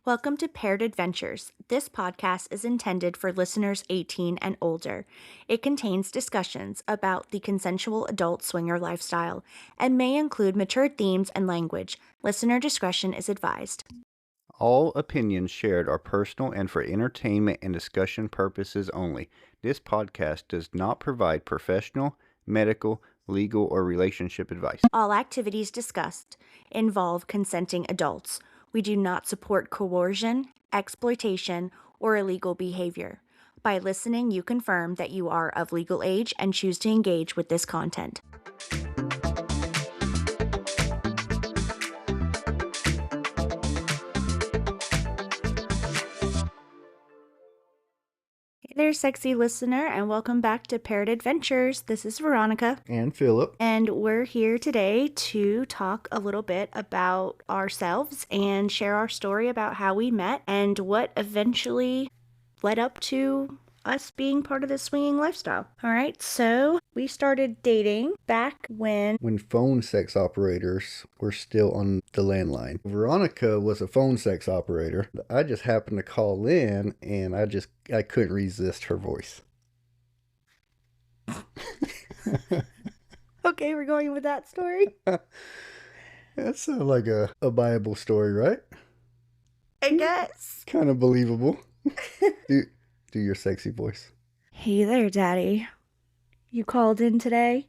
Welcome to Paired Adventures. This podcast is intended for listeners 18 and older. It contains discussions about the consensual adult swinger lifestyle and may include mature themes and language. Listener discretion is advised. All opinions shared are personal and for entertainment and discussion purposes only. This podcast does not provide professional, medical, legal, or relationship advice. All activities discussed involve consenting adults. We do not support coercion, exploitation, or illegal behavior. By listening, you confirm that you are of legal age and choose to engage with this content. Hey there, sexy listener, and welcome back to Paired Adventures. This is Veronica. And Philip. And we're here today to talk a little bit about ourselves and share our story about how we met and what eventually led up to us being part of the swinging lifestyle. All right, so we started dating back when phone sex operators were still on the landline. Veronica was a phone sex operator. I just happened to call in and I couldn't resist her voice. Okay, we're going with that story. That sounds like a Bible story, right? I guess. Kind of believable. Do your sexy voice. Hey there, Daddy. You called in today?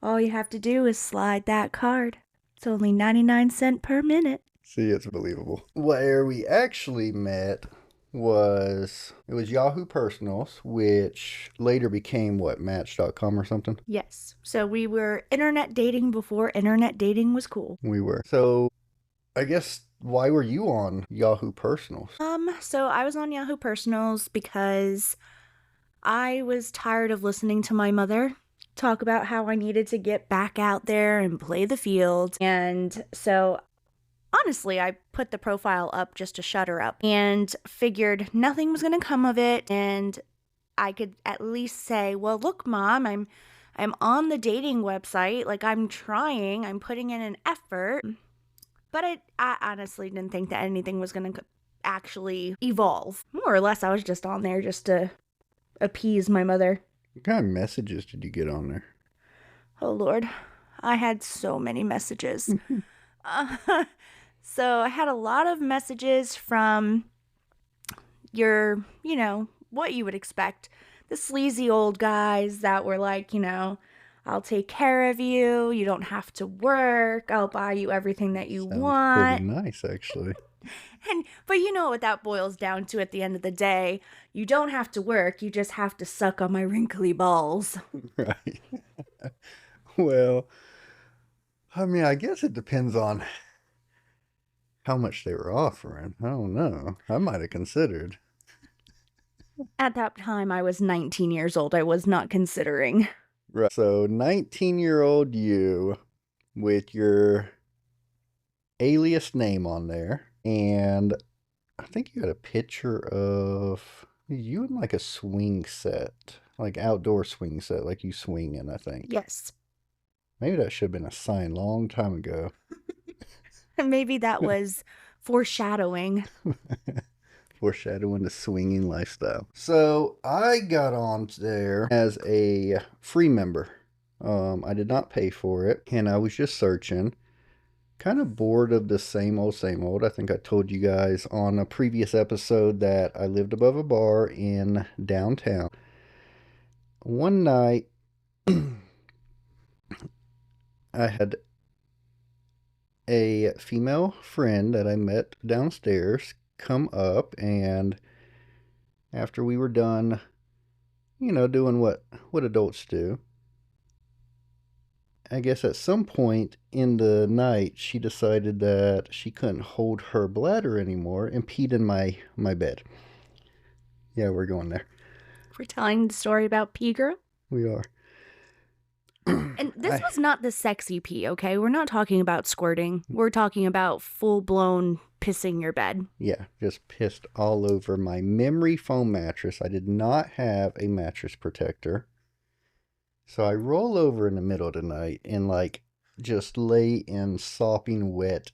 All you have to do is slide that card. It's only 99 cents per minute. See, it's believable. Where we actually met was Yahoo Personals, which later became Match.com or something? Yes. So we were internet dating before internet dating was cool. We were. So I guess, why were you on Yahoo Personals? So I was on Yahoo Personals because I was tired of listening to my mother talk about how I needed to get back out there and play the field. And so honestly, I put the profile up just to shut her up and figured nothing was going to come of it. And I could at least say, well, look, Mom, I'm on the dating website. Like, I'm trying, I'm putting in an effort. But I honestly didn't think that anything was going to actually evolve. More or less, I was just on there just to appease my mother. What kind of messages did you get on there? Oh, Lord. I had so many messages. So I had a lot of messages from your, what you would expect. The sleazy old guys that were like, I'll take care of you. You don't have to work. I'll buy you everything that you want. Pretty nice, actually. But you know what that boils down to at the end of the day. You don't have to work. You just have to suck on my wrinkly balls. Right. Well, I mean, I guess it depends on how much they were offering. I don't know. I might have considered. At that time, I was 19 years old. I was not considering. Right. So 19-year-old you with your alias name on there. And I think you had a picture of you in like a swing set, like outdoor swing set, like you swing in, I think. Yes. Maybe that should have been a sign long time ago. Maybe that was foreshadowing. Foreshadowing the swinging lifestyle. So I got on there as a free member. I did not pay for it, and I was just searching. Kind of bored of the same old, same old. I think I told you guys on a previous episode that I lived above a bar in downtown. One night, I had a female friend that I met downstairs come up, and after we were done, doing what adults do, I guess at some point in the night, she decided that she couldn't hold her bladder anymore and peed in my bed. Yeah, we're going there. We're telling the story about pee girl? We are. And this was not the sexy pee, okay? We're not talking about squirting. We're talking about full-blown pissing your bed. Yeah, just pissed all over my memory foam mattress. I did not have a mattress protector. So I roll over in the middle of the night and just lay in sopping wet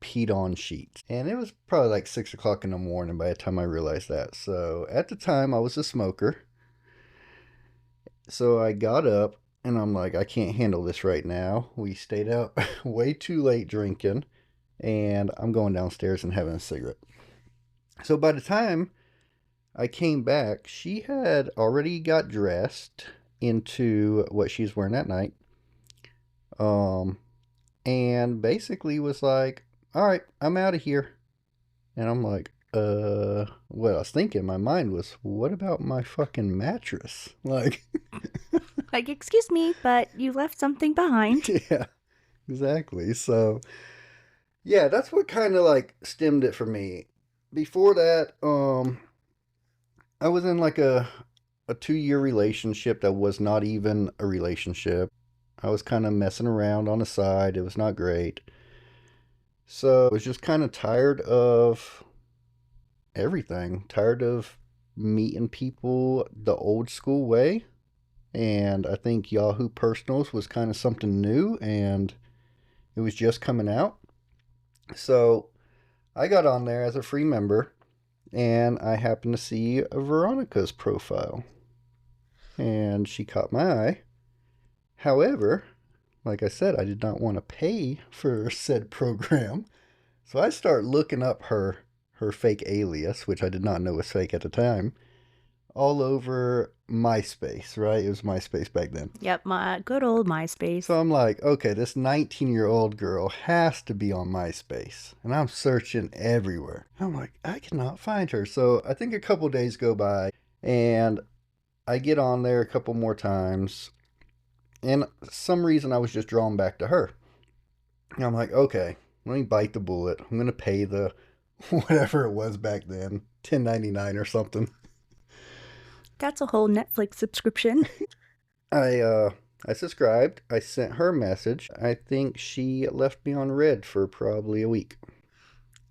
peed on sheets. And it was probably like 6 o'clock in the morning by the time I realized that. So at the time, I was a smoker. So I got up and I'm like, I can't handle this right now. We stayed out way too late drinking, and I'm going downstairs and having a cigarette. So by the time I came back, she had already got dressed into what she's wearing that night. Um, and basically was like, all right, I'm out of here. And I'm like, what I was thinking in my mind was, what about my fucking mattress? Like, Like, excuse me, but you left something behind. yeah, exactly. So, yeah, that's what kind of like stemmed it for me. Before that, I was in like a 2 year relationship that was not even a relationship. I was kind of messing around on the side. It was not great. So I was just kind of tired of everything. Tired of meeting people the old school way. And I think Yahoo Personals was kind of something new, and it was just coming out. So I got on there as a free member, and I happened to see Veronica's profile, and she caught my eye. However, like I said, I did not want to pay for said program. So I start looking up her fake alias, which I did not know was fake at the time, all over MySpace, right? It was MySpace back then. Yep, my good old MySpace. So I'm like, okay, this 19-year-old girl has to be on MySpace. And I'm searching everywhere. I'm like, I cannot find her. So I think a couple days go by, and I get on there a couple more times. And some reason I was just drawn back to her. And I'm like, okay, let me bite the bullet. I'm going to pay the whatever it was back then, $10.99 or something. That's a whole Netflix subscription. I subscribed. I sent her a message. I think she left me on red for probably a week.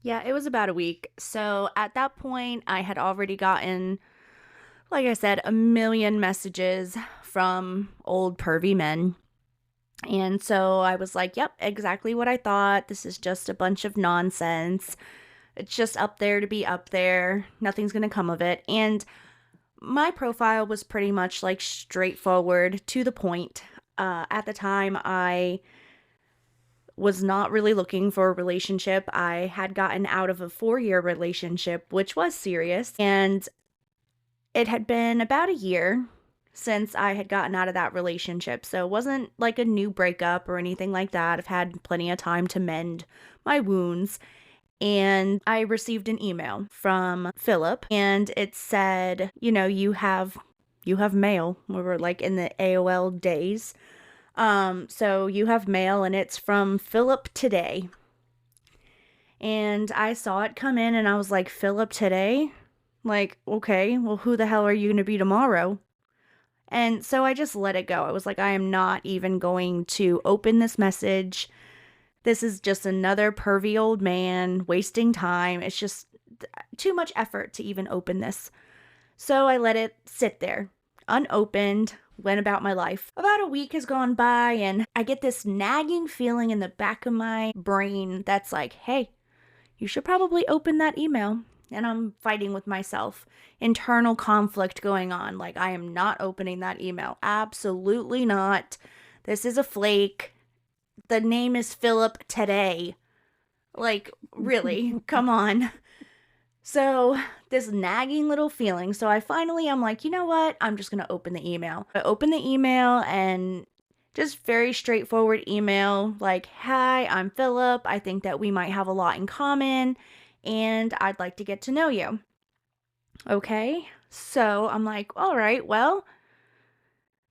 Yeah, it was about a week. So at that point, I had already gotten, like I said, a million messages from old pervy men. And so I was like, yep, exactly what I thought. This is just a bunch of nonsense. It's just up there to be up there. Nothing's going to come of it. And my profile was pretty much like straightforward, to the point. At the time, I was not really looking for a relationship. I had gotten out of a 4-year relationship, which was serious. And it had been about a year since I had gotten out of that relationship. So it wasn't like a new breakup or anything like that. I've had plenty of time to mend my wounds. And I received an email from Philip, and it said, you have mail. We were like in the AOL days. So you have mail, and it's from Philip today. And I saw it come in, and I was like, Philip today? Like, okay, well, who the hell are you going to be tomorrow? And so I just let it go. I was like, I am not even going to open this message. This is just another pervy old man wasting time. It's just too much effort to even open this. So I let it sit there, unopened, went about my life. About a week has gone by, and I get this nagging feeling in the back of my brain that's like, hey, you should probably open that email. And I'm fighting with myself. Internal conflict going on. Like, I am not opening that email. Absolutely not. This is a flake. The name is Philip today. Like, really? Come on. So, this nagging little feeling. So, I'm like, you know what? I'm just going to open the email. I open the email, and just very straightforward email. Like, hi, I'm Philip. I think that we might have a lot in common, and I'd like to get to know you. Okay. So, I'm like, all right, well,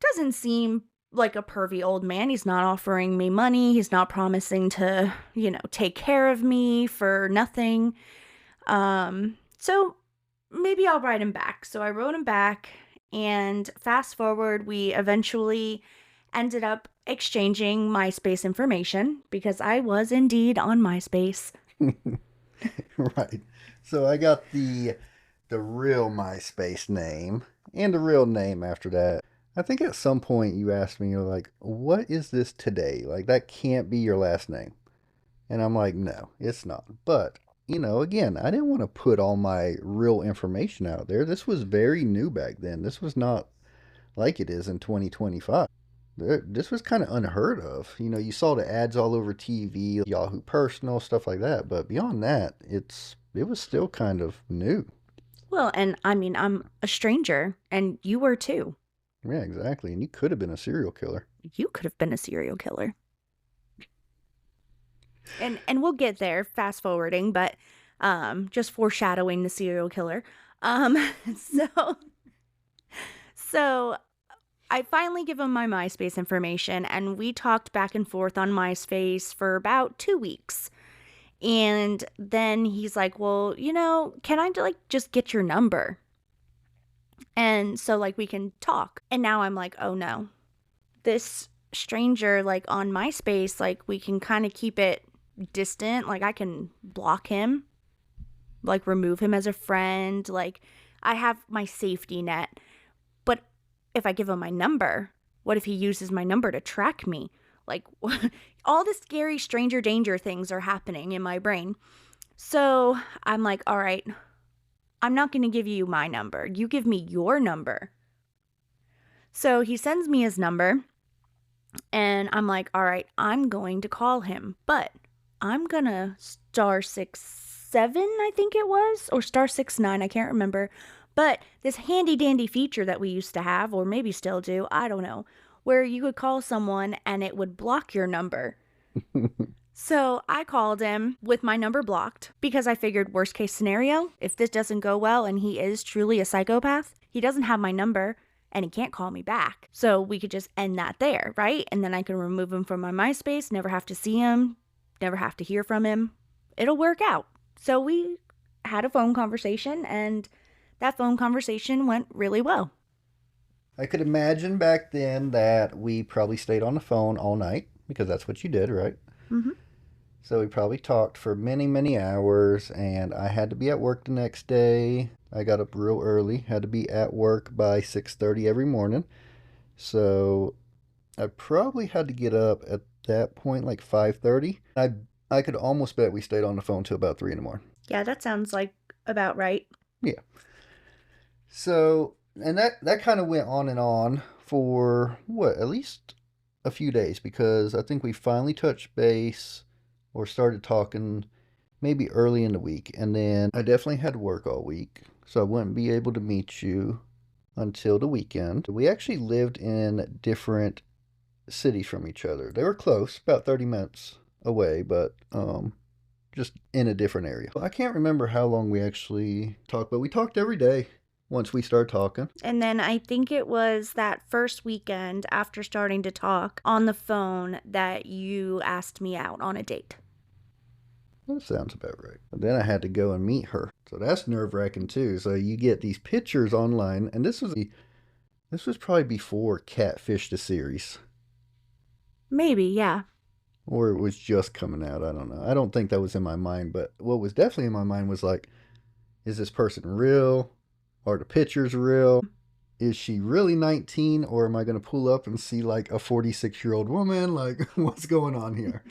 doesn't seem like a pervy old man. He's not offering me money. He's not promising to, take care of me for nothing. So maybe I'll write him back. So I wrote him back, and fast forward, we eventually ended up exchanging MySpace information because I was indeed on MySpace. Right. So I got the real MySpace name and the real name after that. I think at some point you asked me, you're like, what is this today? Like, that can't be your last name. And I'm like, no, it's not. But, again, I didn't want to put all my real information out there. This was very new back then. This was not like it is in 2025. This was kind of unheard of. You saw the ads all over TV, Yahoo Personal, stuff like that. But beyond that, it was still kind of new. Well, and I mean, I'm a stranger, and you were too. Yeah, exactly. And you could have been a serial killer. You could have been a serial killer. And we'll get there, fast forwarding, but just foreshadowing the serial killer. Um, so so I finally give him my MySpace information, and we talked back and forth on MySpace for about 2 weeks. And then he's like, well, can I like just get your number? And so like we can talk. And now I'm like, oh no, this stranger like on MySpace, like we can kind of keep it distant. Like I can block him, like remove him as a friend. Like I have my safety net. But if I give him my number, what if he uses my number to track me? Like all the scary stranger danger things are happening in my brain. So I'm like, all right, I'm not going to give you my number. You give me your number. So he sends me his number, and I'm like, all right, I'm going to call him, but I'm going to *67, I think it was, or *69, I can't remember. But this handy dandy feature that we used to have, or maybe still do, I don't know, where you could call someone and it would block your number. So I called him with my number blocked because I figured worst case scenario, if this doesn't go well and he is truly a psychopath, he doesn't have my number and he can't call me back. So we could just end that there, right? And then I can remove him from my MySpace, never have to see him, never have to hear from him. It'll work out. So we had a phone conversation, and that phone conversation went really well. I could imagine back then that we probably stayed on the phone all night because that's what you did, right? Mm-hmm. So we probably talked for many, many hours, and I had to be at work the next day. I got up real early, had to be at work by 6:30 every morning. So I probably had to get up at that point like 5:30. I could almost bet we stayed on the phone till about 3 in the morning. Yeah, that sounds like about right. Yeah. So, and that kind of went on and on for what, at least a few days, because I think we finally touched base or started talking maybe early in the week. And then I definitely had work all week, so I wouldn't be able to meet you until the weekend. We actually lived in different cities from each other. They were close, about 30 minutes away, but just in a different area. I can't remember how long we actually talked, but we talked every day once we started talking. And then I think it was that first weekend after starting to talk on the phone that you asked me out on a date. That sounds about right. But then I had to go and meet her. So that's nerve-wracking too. So you get these pictures online, and this was probably before Catfish the series. Maybe, yeah. Or it was just coming out. I don't know. I don't think that was in my mind, but what was definitely in my mind was like, is this person real? Are the pictures real? Is she really 19, or am I going to pull up and see like a 46-year-old woman? Like, what's going on here?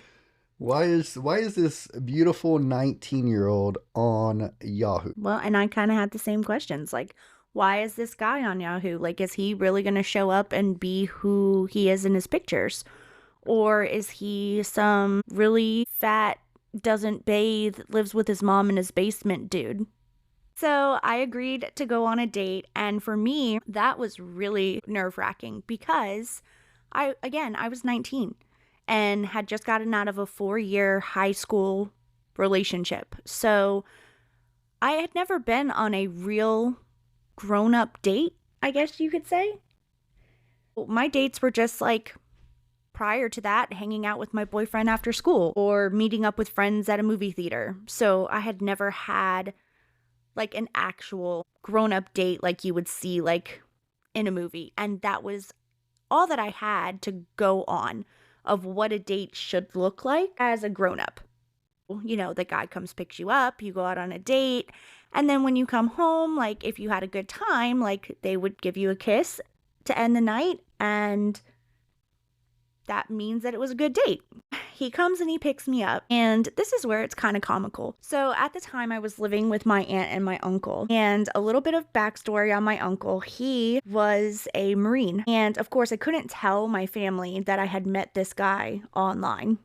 Why is this beautiful 19-year-old on Yahoo? Well, and I kind of had the same questions. Like, why is this guy on Yahoo? Like, is he really going to show up and be who he is in his pictures? Or is he some really fat, doesn't bathe, lives with his mom in his basement dude? So I agreed to go on a date, and for me, that was really nerve-wracking because I was 19 and had just gotten out of a 4-year high school relationship. So I had never been on a real grown-up date, I guess you could say. My dates were just like prior to that, hanging out with my boyfriend after school or meeting up with friends at a movie theater. So I had never had like an actual grown-up date like you would see like in a movie. And that was all that I had to go on of what a date should look like as a grown-up. You know, the guy comes, picks you up, you go out on a date, and then when you come home, like if you had a good time, like they would give you a kiss to end the night, and that means that it was a good date. He comes and he picks me up, and this is where it's kind of comical. So at the time, I was living with my aunt and my uncle, and a little bit of backstory on my uncle. He was a Marine, and of course, I couldn't tell my family that I had met this guy online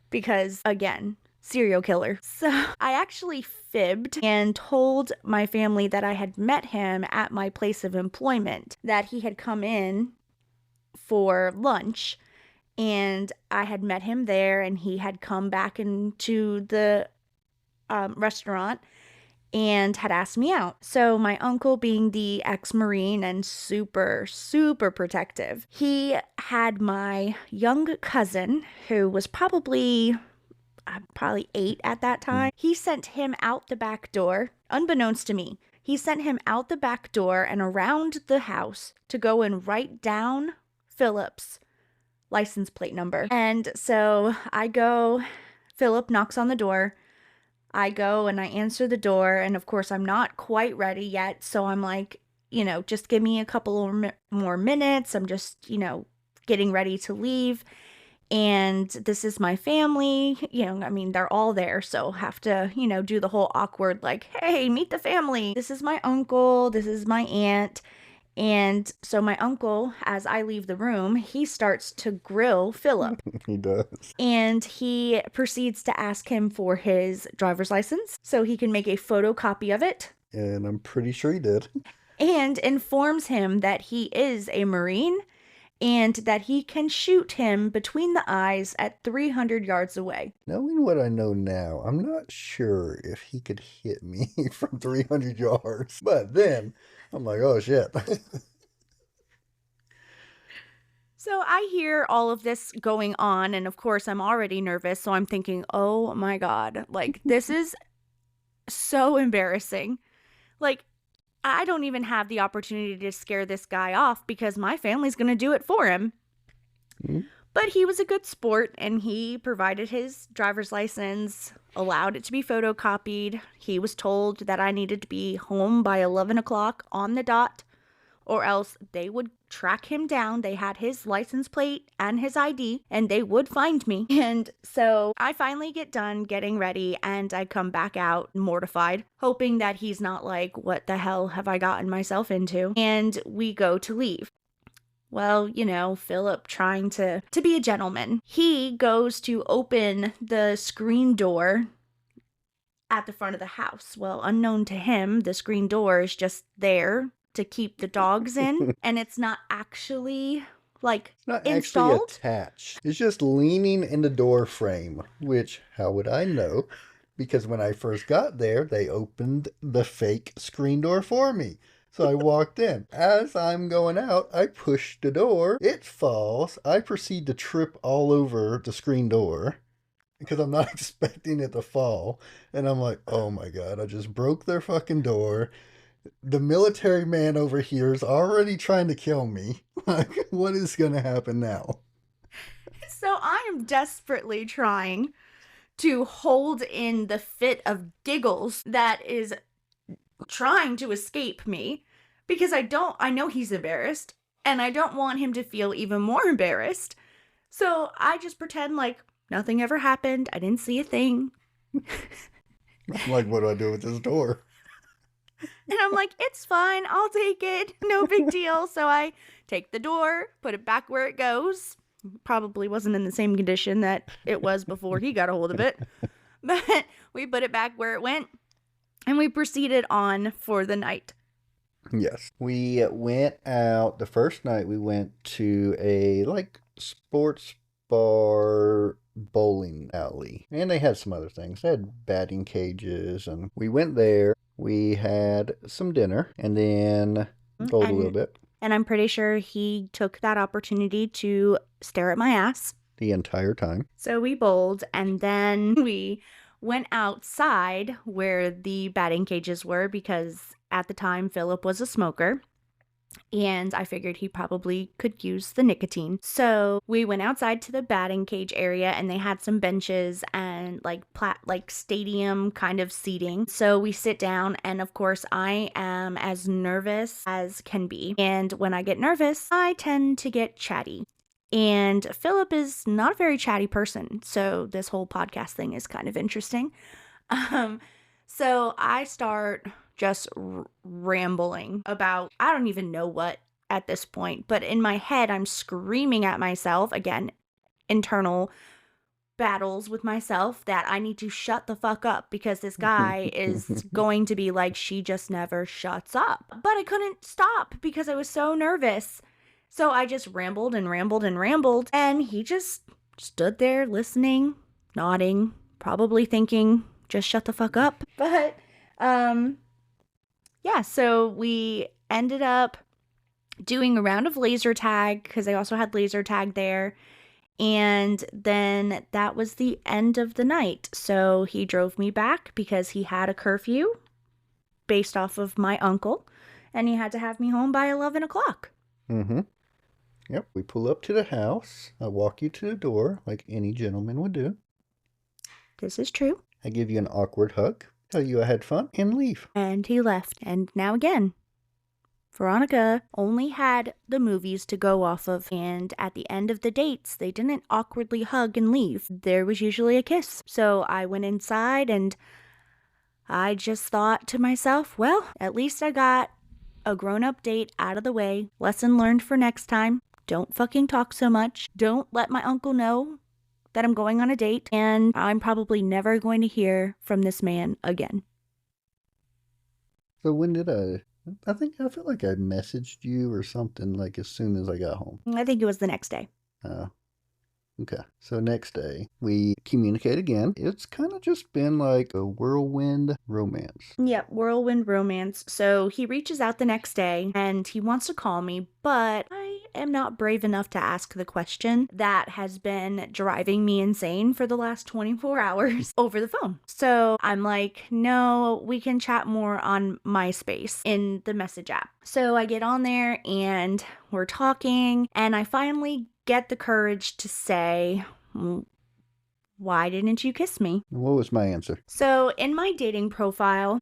because, again, serial killer. So I actually fibbed and told my family that I had met him at my place of employment, that he had come in for lunch and I had met him there, and he had come back into the restaurant and had asked me out. So my uncle, being the ex-Marine and super, super protective, he had my young cousin, who was probably 8 at that time. He sent him out the back door, unbeknownst to me. He sent him out the back door and around the house to go and write down Philip's license plate number. And so I go, Philip knocks on the door. I go and I answer the door. And of course, I'm not quite ready yet. So I'm like, just give me a couple more minutes. I'm just, getting ready to leave. And this is my family. They're all there. So have to, do the whole awkward, like, hey, meet the family. This is my uncle. This is my aunt. And so my uncle, as I leave the room, he starts to grill Philip. He does. And he proceeds to ask him for his driver's license so he can make a photocopy of it. And I'm pretty sure he did. And informs him that he is a Marine and that he can shoot him between the eyes at 300 yards away. Knowing what I know now, I'm not sure if he could hit me from 300 yards. But then I'm like, oh shit. So I hear all of this going on, and of course I'm already nervous, so I'm thinking, oh my God, like this is so embarrassing. Like, I don't even have the opportunity to scare this guy off because my family's going to do it for him. Mm-hmm. But he was a good sport, and he provided his driver's license, allowed it to be photocopied. He was told that I needed to be home by 11 o'clock on the dot, or else they would track him down. They had his license plate and his ID, and they would find me. And so I finally get done getting ready, and I come back out mortified, hoping that he's not like, what the hell have I gotten myself into? And we go to leave. Well, Philip, trying to be a gentleman, he goes to open the screen door at the front of the house. Well, unknown to him, the screen door is just there to keep the dogs in, and it's not actually it's not installed. Actually attached. It's just leaning in the door frame, which how would I know? Because when I first got there, they opened the fake screen door for me. So I walked in. As I'm going out, I push the door. It falls. I proceed to trip all over the screen door because I'm not expecting it to fall. And I'm like, oh my God, I just broke their fucking door. The military man over here is already trying to kill me. Like, what is going to happen now? So I am desperately trying to hold in the fit of giggles that is trying to escape me because I know he's embarrassed and I don't want him to feel even more embarrassed. So I just pretend like nothing ever happened. I didn't see a thing. I'm like, what do I do with this door? And I'm like, it's fine. I'll take it. No big deal. So I take the door, put it back where it goes. Probably wasn't in the same condition that it was before he got a hold of it. But we put it back where it went. And we proceeded on for the night. Yes. We went out. The first night we went to a sports bar bowling alley. And they had some other things. They had batting cages. And we went there. We had some dinner. And then bowled a little bit. And I'm pretty sure he took that opportunity to stare at my ass. The entire time. So we bowled. And then we went outside where the batting cages were because at the time Philip was a smoker and I figured he probably could use the nicotine. So we went outside to the batting cage area and they had some benches and like stadium kind of seating. So we sit down and of course I am as nervous as can be. And when I get nervous, I tend to get chatty. And Philip is not a very chatty person, so this whole podcast thing is kind of interesting. Um, so I start just rambling about, I don't even know what at this point, but in my head, I'm screaming at myself, again, internal battles with myself, that I need to shut the fuck up because this guy is going to be like, she just never shuts up. But I couldn't stop because I was so nervous. So I just rambled and rambled and rambled, and he just stood there listening, nodding, probably thinking, just shut the fuck up. But yeah, so we ended up doing a round of laser tag because I also had laser tag there. And then that was the end of the night. So he drove me back because he had a curfew based off of my uncle, and he had to have me home by 11 o'clock. Mm-hmm. Yep, we pull up to the house. I walk you to the door like any gentleman would do. This is true. I give you an awkward hug, tell you I had fun, and leave. And he left. And now again, Veronica only had the movies to go off of, and at the end of the dates, they didn't awkwardly hug and leave. There was usually a kiss. So I went inside and I just thought to myself, well, at least I got a grown-up date out of the way. Lesson learned for next time. Don't fucking talk so much. Don't let my uncle know that I'm going on a date, and I'm probably never going to hear from this man again. So when did I feel like I messaged you or something like as soon as I got home. I think it was the next day. Okay. So next day, we communicate again. It's kind of just been like a whirlwind romance. Yeah, whirlwind romance. So he reaches out the next day and he wants to call me, but I am not brave enough to ask the question that has been driving me insane for the last 24 hours over the phone. So I'm like, no, we can chat more on MySpace in the message app. So I get on there and we're talking, and I finally get the courage to say, why didn't you kiss me? What was my answer? So in my dating profile,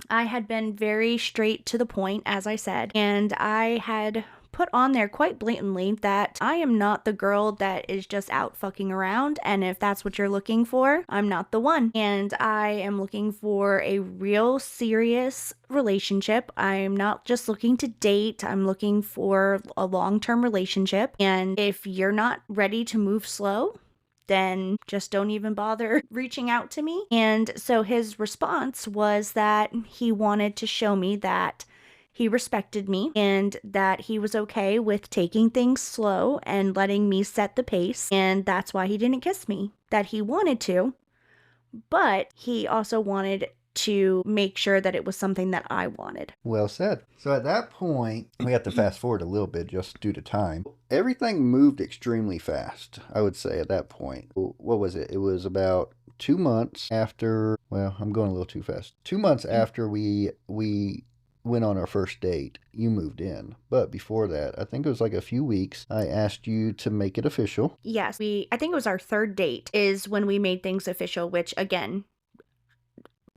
I had been very straight to the point, as I said, and I had put on there quite blatantly that I am not the girl that is just out fucking around, and if that's what you're looking for, I'm not the one. And I am looking for a real serious relationship. I'm not just looking to date, I'm looking for a long-term relationship. And if you're not ready to move slow, then just don't even bother reaching out to me. And so his response was that he wanted to show me that he respected me and that he was okay with taking things slow and letting me set the pace. And that's why he didn't kiss me, that he wanted to, but he also wanted to make sure that it was something that I wanted. Well said. So at that point, we have to fast forward a little bit just due to time. Everything moved extremely fast, I would say, at that point. What was it? It was about 2 months after, well, I'm going a little too fast. 2 months after we went on our first date, you moved in. But before that, I think it was like a few weeks, I asked you to make it official. Yes, I think it was our third date is when we made things official, which again,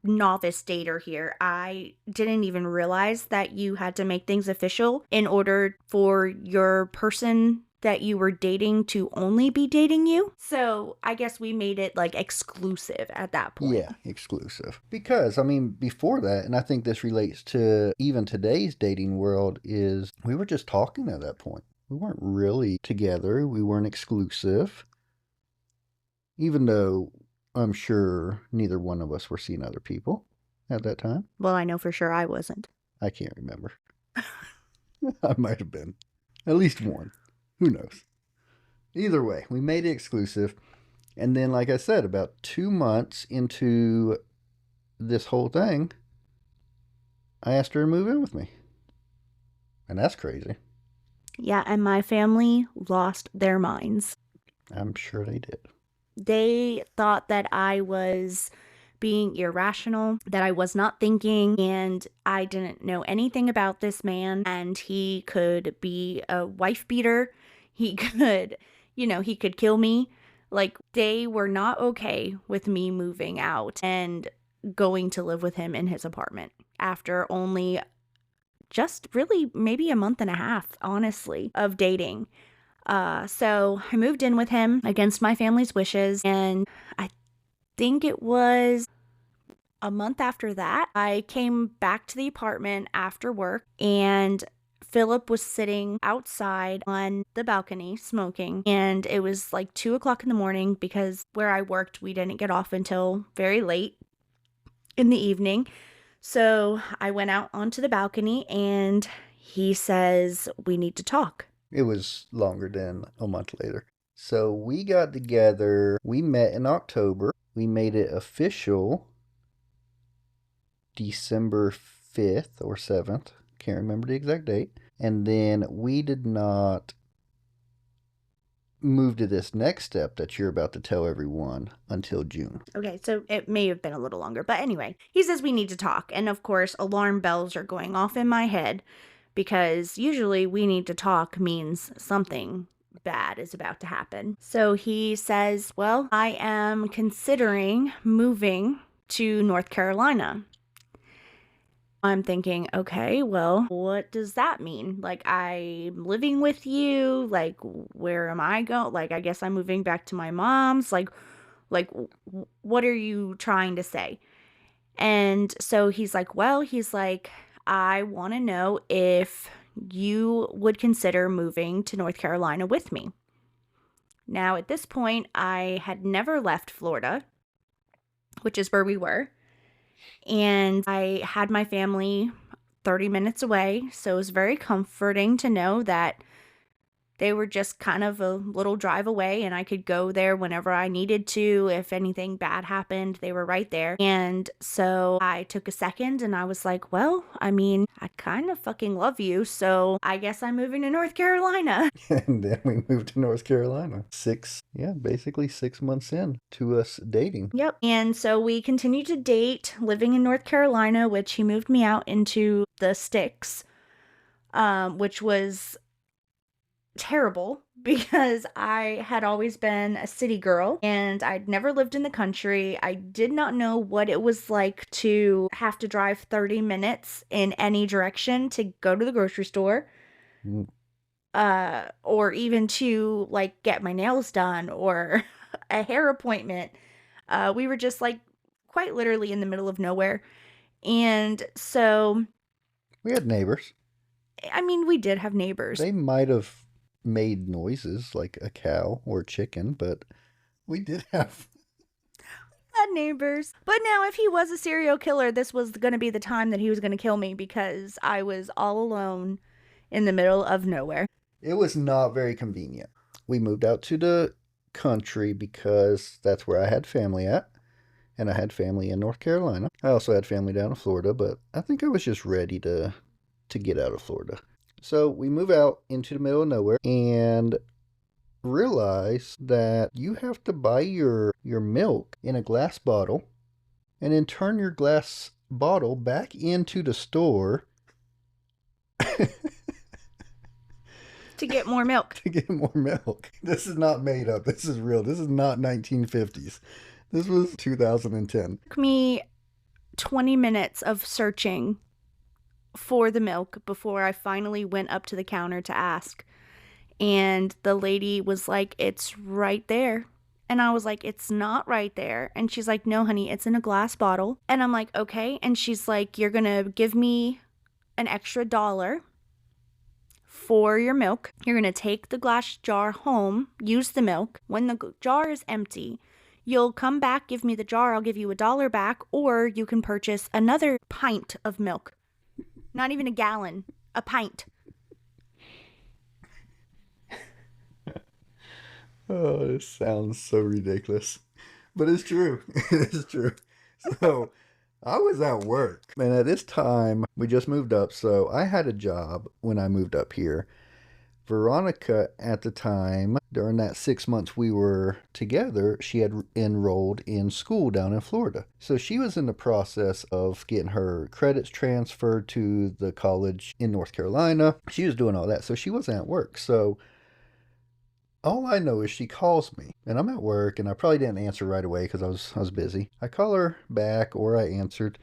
novice dater here, I didn't even realize that you had to make things official in order for your person that you were dating to only be dating you. So I guess we made it like exclusive at that point. Yeah, exclusive. Because, I mean, before that, and I think this relates to even today's dating world, is we were just talking at that point. We weren't really together. We weren't exclusive. Even though I'm sure neither one of us were seeing other people at that time. Well, I know for sure I wasn't. I can't remember. I might have been. At least one. Who knows? Either way, we made it exclusive. And then, like I said, about 2 months into this whole thing, I asked her to move in with me. And that's crazy. Yeah, and my family lost their minds. I'm sure they did. They thought that I was being irrational, that I was not thinking, and I didn't know anything about this man, and he could be a wife beater. He could, he could kill me. Like, they were not okay with me moving out and going to live with him in his apartment after only just really maybe a month and a half, honestly, of dating. So I moved in with him against my family's wishes, and I think it was a month after that, I came back to the apartment after work, and Philip was sitting outside on the balcony smoking. And it was like 2 o'clock in the morning because where I worked, we didn't get off until very late in the evening. So I went out onto the balcony and he says, "We need to talk." It was longer than a month later. So we got together. We met in October. We made it official December 5th or 7th. Can't remember the exact date. And then we did not move to this next step that you're about to tell everyone until June. Okay, so it may have been a little longer. But anyway, he says we need to talk. And of course, alarm bells are going off in my head because usually we need to talk means something bad is about to happen. So he says, "Well, I am considering moving to North Carolina." I'm thinking, okay, well, what does that mean? Like, I'm living with you? Like, where am I going? Like, I guess I'm moving back to my mom's. Like, what are you trying to say? And so he's like, well, he's like, "I want to know if you would consider moving to North Carolina with me." Now, at this point, I had never left Florida, which is where we were. And I had my family 30 minutes away. So it was very comforting to know that they were just kind of a little drive away and I could go there whenever I needed to. If anything bad happened, they were right there. And so I took a second and I was like, well, I mean, I kind of fucking love you. So I guess I'm moving to North Carolina. And then we moved to North Carolina. Basically 6 months in to us dating. Yep. And so we continued to date, living in North Carolina, which he moved me out into the sticks, which was terrible because I had always been a city girl and I'd never lived in the country. I did not know what it was like to have to drive 30 minutes in any direction to go to the grocery store, Mm. or even to like get my nails done or a hair appointment. We were just like quite literally in the middle of nowhere. And so, We had neighbors. I mean, we did have neighbors. They might have made noises like a cow or a chicken, but we did have. Had neighbors. But now, if he was a serial killer, this was going to be the time that he was going to kill me because I was all alone in the middle of nowhere. It was not very convenient. We moved out to the country because that's where I had family at. And I had family in North Carolina. I also had family down in Florida, but I think I was just ready to get out of Florida. So we move out into the middle of nowhere and realize that you have to buy your milk in a glass bottle and then turn your glass bottle back into the store To get more milk. to get more milk. This is not made up. This is real. This is not 1950s. This was 2010. Took me 20 minutes of searching for the milk before I finally went up to the counter to ask. And the lady was like, "It's right there." And I was like, "It's not right there." And she's like, "No, honey, it's in a glass bottle." And I'm like, "Okay." And she's like, "You're going to give me an extra $1 for your milk. You're going to take the glass jar home, use the milk. When the jar is empty, you'll come back, give me the jar, I'll give you $1 back, or you can purchase another pint of milk." Not even a gallon, a pint. Oh, this sounds so ridiculous. But it's true. It is true. So I was at work. And at this time, we just moved up. So I had a job when I moved up here. Veronica, at the time, during that 6 months we were together, she had enrolled in school down in Florida. So she was in the process of getting her credits transferred to the college in North Carolina. She was doing all that. So she wasn't at work. So all I know is she calls me, and I'm at work, and I probably didn't answer right away because I was busy. I call her back, or I answered,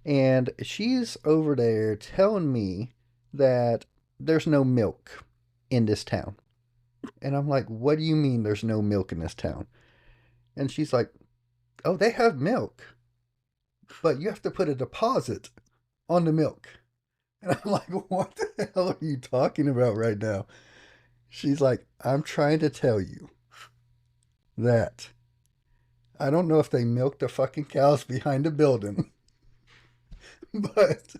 and she's over there telling me that there's no milk in this town. And I'm like, what do you mean there's no milk in this town? And she's like, oh, they have milk, but you have to put a deposit on the milk. And I'm like, what the hell are you talking about right now? She's like, I'm trying to tell you that I don't know if they milk the fucking cows behind the building, but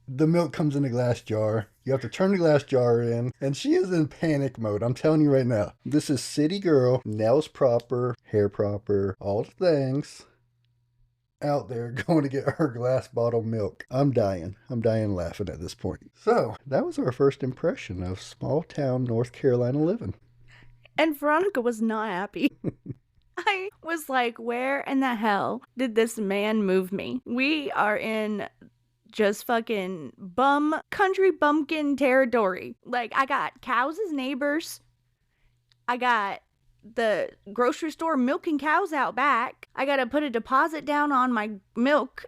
the milk comes in a glass jar. You have to turn the glass jar in, and she is in panic mode. I'm telling you right now. This is city girl, nails proper, hair proper, all the things out there going to get her glass bottle milk. I'm dying. I'm dying laughing at this point. So, that was our first impression of small town North Carolina living. And Veronica was not happy. I was like, where in the hell did this man move me? We are in just fucking country bumpkin territory. Like, I got cows as neighbors. I got the grocery store milking cows out back. I gotta put a deposit down on my milk,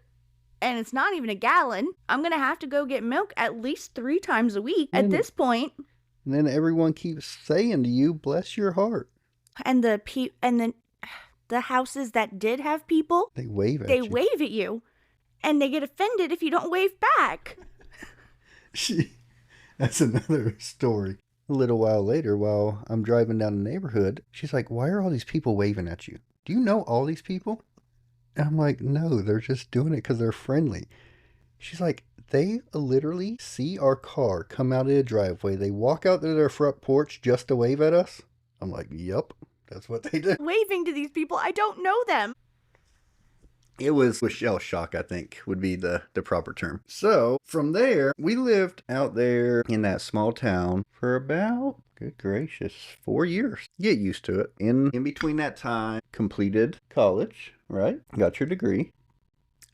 and it's not even a gallon. I'm gonna have to go get milk at least 3 times a week at this point. And then everyone keeps saying to you, bless your heart. And the houses that did have people, they wave at they you. wave at you, and they get offended if you don't wave back. That's another story. A little while later, while I'm driving down the neighborhood, she's like, why are all these people waving at you? Do you know all these people? And I'm like, no, they're just doing it because they're friendly. She's like, they literally see our car come out of the driveway. They walk out to their front porch just to wave at us. I'm like, yep, that's what they do. Waving to these people, I don't know them. It was shell shock, I think, would be the proper term. So, from there, we lived out there in that small town for about, good gracious, 4 years. Get used to it. In between that time, completed college, right? Got your degree.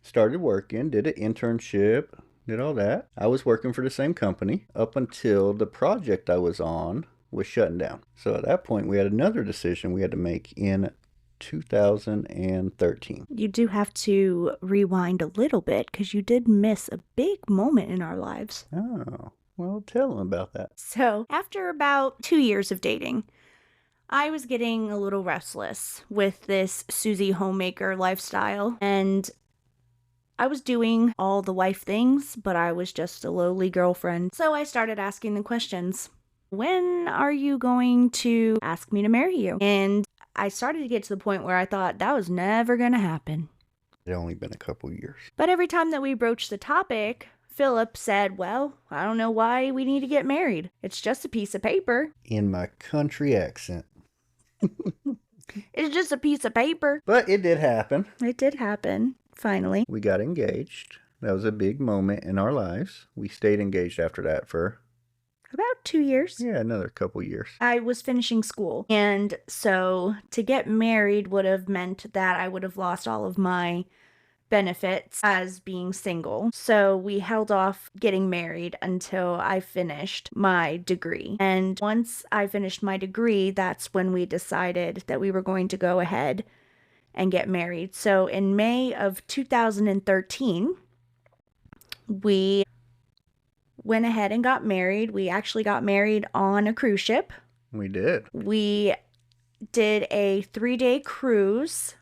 Started working, did an internship, did all that. I was working for the same company up until the project I was on was shutting down. So at that point, we had another decision we had to make in 2013. You do have to rewind a little bit because you did miss a big moment in our lives. Oh, well, tell them about that. So, after about 2 years of dating, I was getting a little restless with this Susie homemaker lifestyle, and I was doing all the wife things, but I was just a lowly girlfriend. So I started asking the questions. When are you going to ask me to marry you? And I started to get to the point where I thought that was never going to happen. It had only been a couple years. But every time that we broached the topic, Philip said, well, I don't know why we need to get married. It's just a piece of paper. In my country accent. It's just a piece of paper. But it did happen. It did happen, finally. We got engaged. That was a big moment in our lives. We stayed engaged after that for about 2 years. Yeah, another couple years. I was finishing school. And so to get married would have meant that I would have lost all of my benefits as being single. So we held off getting married until I finished my degree. And once I finished my degree, that's when we decided that we were going to go ahead and get married. So in May of 2013, we went ahead and got married. We actually got married on a cruise ship. We did. We did a 3-day cruise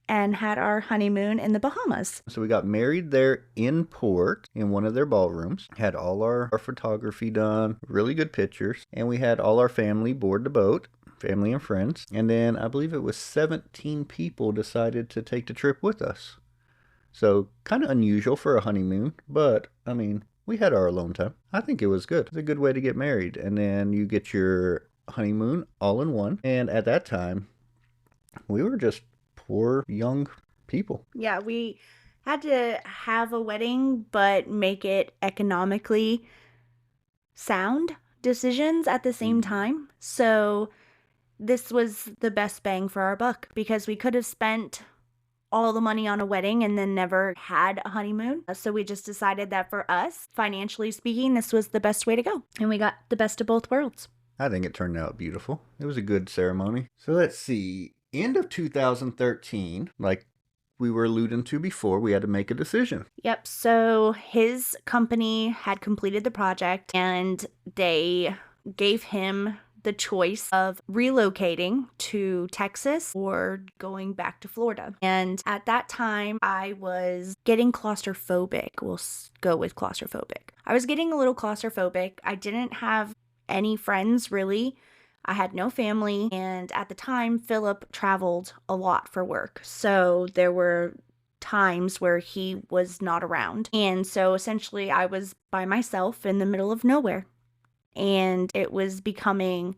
and had our honeymoon in the Bahamas. So we got married there in port in one of their ballrooms. Had all our photography done, really good pictures. And we had all our family board the boat, family and friends. And then I believe it was 17 people decided to take the trip with us. So kind of unusual for a honeymoon, but I mean, we had our alone time. I think it was good. It's a good way to get married. And then you get your honeymoon all in one. And at that time, we were just poor young people. Yeah, we had to have a wedding, but make it economically sound decisions at the same time. So this was the best bang for our buck because we could have spent all the money on a wedding and then never had a honeymoon. So we just decided that for us, financially speaking, this was the best way to go. And we got the best of both worlds. I think it turned out beautiful. It was a good ceremony. So let's see. End of 2013, like we were alluding to before, we had to make a decision. Yep. So his company had completed the project and they gave him the choice of relocating to Texas or going back to Florida. And at that time, I was getting claustrophobic. We'll go with claustrophobic. I was getting a little claustrophobic. I didn't have any friends really. I had no family. And at the time, Philip traveled a lot for work. So there were times where he was not around. And so essentially, I was by myself in the middle of nowhere. And it was becoming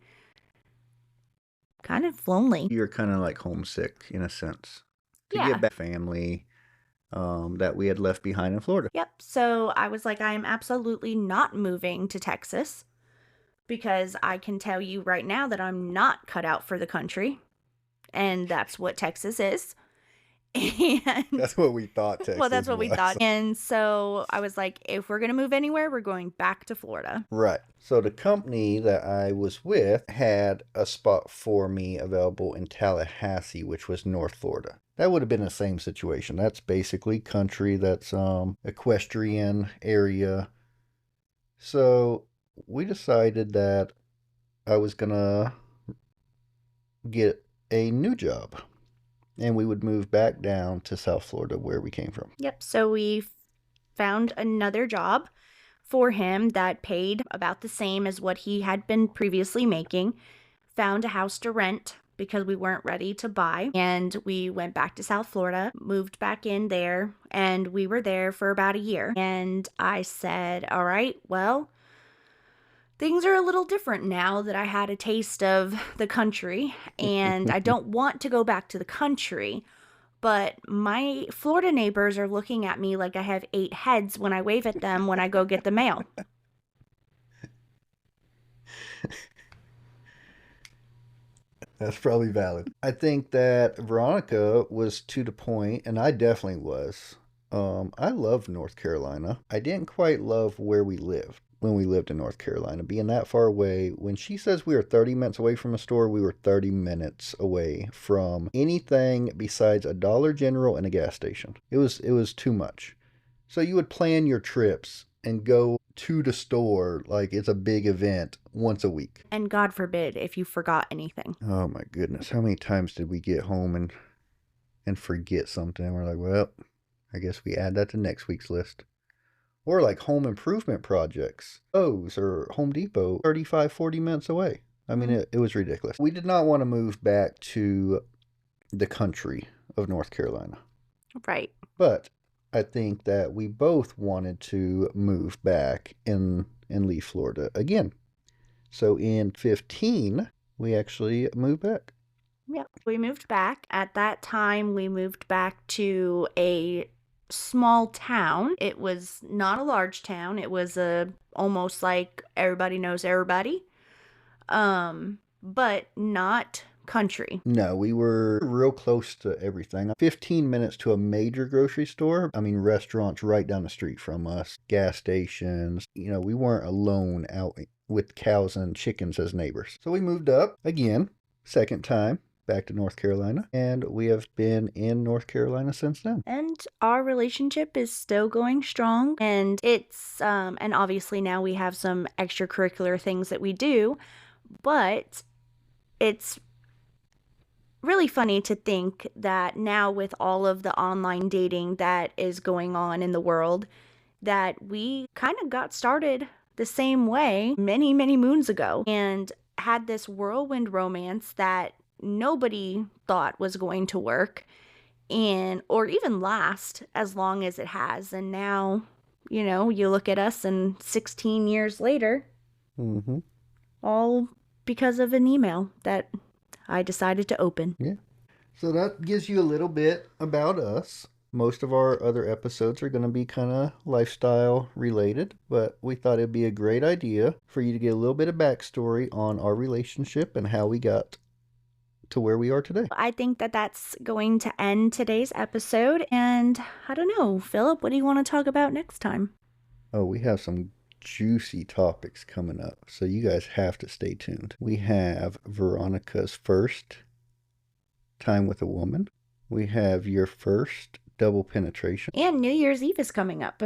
kind of lonely. You're kind of like homesick in a sense to Yeah. get back to family that we had left behind in Florida. Yep. So I was like, I am absolutely not moving to Texas because I can tell you right now that I'm not cut out for the country. And that's what Texas is. And That's what we thought Texas well, that's what we was. thought. And so I was like, if we're going to move anywhere, we're going back to Florida. Right. So the company that I was with had a spot for me available in Tallahassee, which was North Florida. That would have been the same situation. That's basically country, that's equestrian area. So we decided that I was gonna get a new job and we would move back down to South Florida where we came from. Yep. So we found another job for him that paid about the same as what he had been previously making. Found a house to rent because we weren't ready to buy. And we went back to South Florida, moved back in there, and we were there for about a year. And I said, all right, well, things are a little different now that I had a taste of the country, and I don't want to go back to the country. But my Florida neighbors are looking at me like I have 8 heads when I wave at them when I go get the mail. That's probably valid. I think that Veronica was to the point, and I definitely was. I love North Carolina. I didn't quite love where we lived when we lived in North Carolina, being that far away. When she says we were 30 minutes away from a store, we were 30 minutes away from anything besides a Dollar General and a gas station. It was too much. So you would plan your trips and go to the store like it's a big event once a week. And God forbid if you forgot anything. Oh my goodness, how many times did we get home and forget something? We're like, well, I guess we add that to next week's list. Or like home improvement projects. Lowe's or Home Depot, 35, 40 minutes away. I mean, it was ridiculous. We did not want to move back to the country of North Carolina. Right. But I think that we both wanted to move back and leave Florida again. So in 15, we actually moved back. Yep. We moved back. At that time, we moved back to a small town. It was not a large town. It was almost like everybody knows everybody. But not country. No, we were real close to everything. 15 minutes to a major grocery store. I mean, restaurants right down the street from us, gas stations. You know, we weren't alone out with cows and chickens as neighbors. So we moved up again, second time, back to North Carolina, and we have been in North Carolina since then. And our relationship is still going strong, and it's and obviously now we have some extracurricular things that we do, but it's really funny to think that now with all of the online dating that is going on in the world, that we kind of got started the same way many, many moons ago and had this whirlwind romance that nobody thought was going to work and or even last as long as it has. And now, you know, you look at us and 16 years later, all because of an email that I decided to open. Yeah. So that gives you a little bit about us. Most of our other episodes are going to be kind of lifestyle related, but we thought it'd be a great idea for you to get a little bit of backstory on our relationship and how we got to where we are today. I think that that's going to end today's episode. And I don't know, Philip, what do you want to talk about next time? Oh, we have some juicy topics coming up, so you guys have to stay tuned. We have Veronica's first time with a woman. We have your first double penetration. And New Year's Eve is coming up.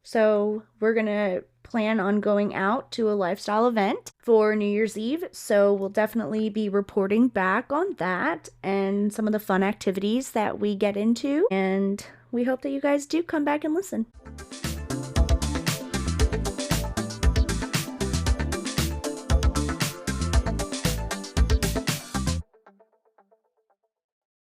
So we're going to plan on going out to a lifestyle event for New Year's Eve, so we'll definitely be reporting back on that and some of the fun activities that we get into, and we hope that you guys do come back and listen.